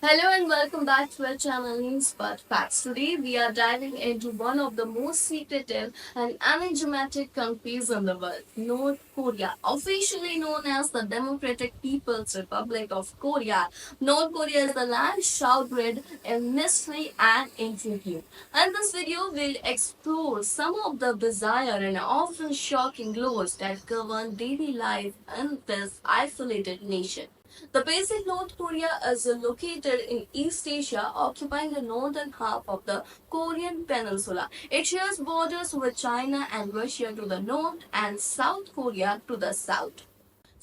Hello and welcome back to our channel Newspot Facts. Today we are diving into one of the most secretive and enigmatic countries in the world, North Korea. Officially known as the Democratic People's Republic of Korea, North Korea is the land shrouded in mystery and intrigue. In this video, we'll explore some of the bizarre and often shocking laws that govern daily life in this isolated nation. The basic North Korea is located in East Asia, occupying the northern half of the Korean peninsula. It shares borders with China and Russia to the north and South Korea to the south.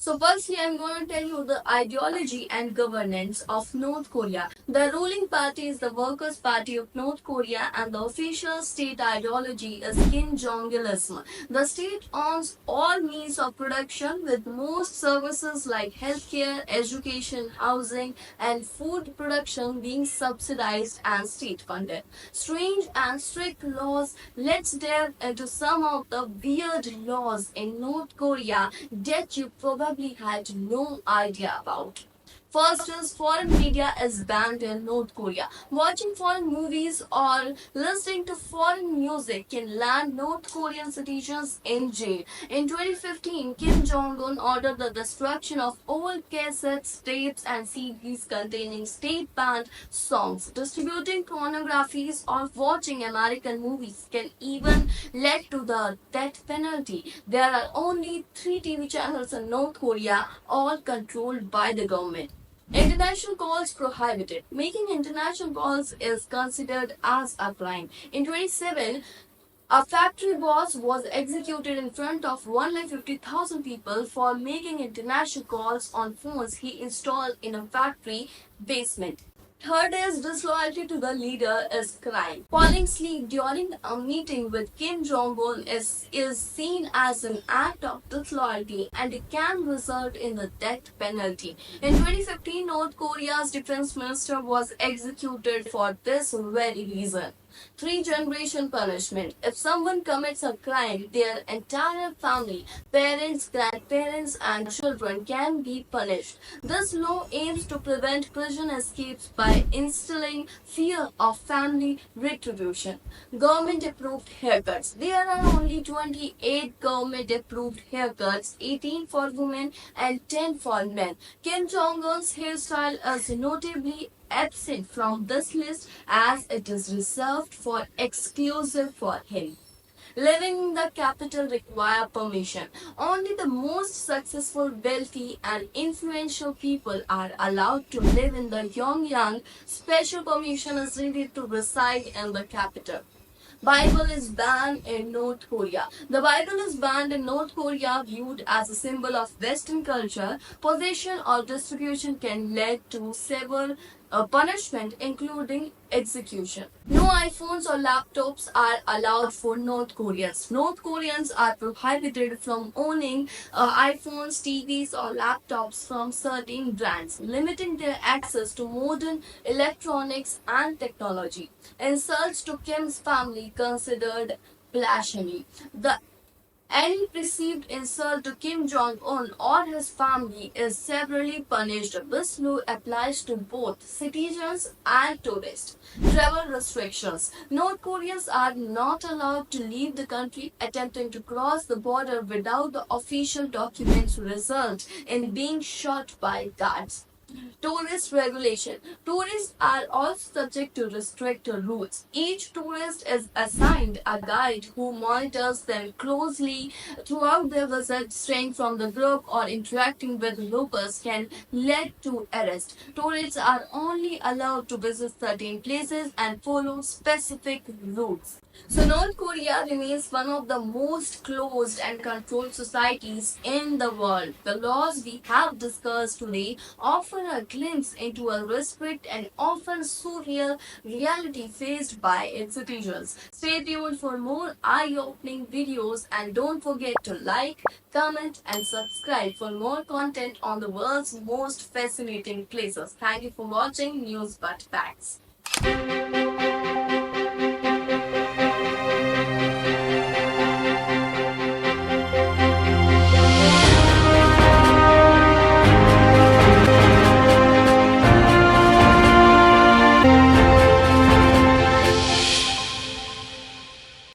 So firstly, I'm going to tell you the ideology and governance of North Korea. The ruling party is the Workers' Party of North Korea and the official state ideology is Kim Jong-ilism. The state owns all means of production with most services like healthcare, education, housing and food production being subsidized and state funded. Strange and strict laws. Let's delve into some of the weird laws in North Korea that you probably had no idea about. First is foreign media is banned in North Korea. Watching foreign movies or listening to foreign music can land North Korean citizens in jail. In 2015, Kim Jong-un ordered the destruction of all cassettes, tapes and CDs containing state-banned songs. Distributing pornographies or watching American movies can even lead to the death penalty. There are only 3 TV channels in North Korea, all controlled by the government. International calls prohibited. Making international calls is considered as a crime. In 27, a factory boss was executed in front of 150,000 people for making international calls on phones he installed in a factory basement. Third is disloyalty to the leader is crime. Falling asleep during a meeting with Kim Jong-un is seen as an act of disloyalty and it can result in the death penalty. In 2015, North Korea's defense minister was executed for this very reason. 3 generation punishment. If someone commits a crime, their entire family, parents, grandparents, and children can be punished. This law aims to prevent prison escapes by instilling fear of family retribution. Government approved haircuts. There are only 28 government approved haircuts, 18 for women and 10 for men. Kim Jong un's hairstyle is notably absent from this list as it is reserved for exclusive for him. Living in the capital require permission. Only the most successful, wealthy, and influential people are allowed to live in the Pyongyang. Special permission is needed to reside in the capital. Bible is banned in North Korea. The Bible is banned in North Korea viewed as a symbol of Western culture. Possession or distribution can lead to severe punishment including execution. No iPhones or laptops are allowed for North Koreans. North Koreans are prohibited from owning iPhones, TVs or laptops from certain brands, limiting their access to modern electronics and technology. Insults to Kim's family considered blasphemy. The any perceived insult to Kim Jong un or his family is severely punished. This law applies to both citizens and tourists. Travel restrictions. North Koreans are not allowed to leave the country. Attempting to cross the border without the official documents result in being shot by guards. Tourist regulation. Tourists are also subject to restricted rules. Each tourist is assigned a guide who monitors them closely throughout their visit. Straying from the group or interacting with locals can lead to arrest. Tourists are only allowed to visit certain places and follow specific routes. So, North Korea remains one of the most closed and controlled societies in the world. The laws we have discussed today offer a glimpse into a restrict and often surreal reality faced by its citizens. Stay tuned for more eye opening videos and don't forget to like, comment, and subscribe for more content on the world's most fascinating places. Thank you for watching News But Facts.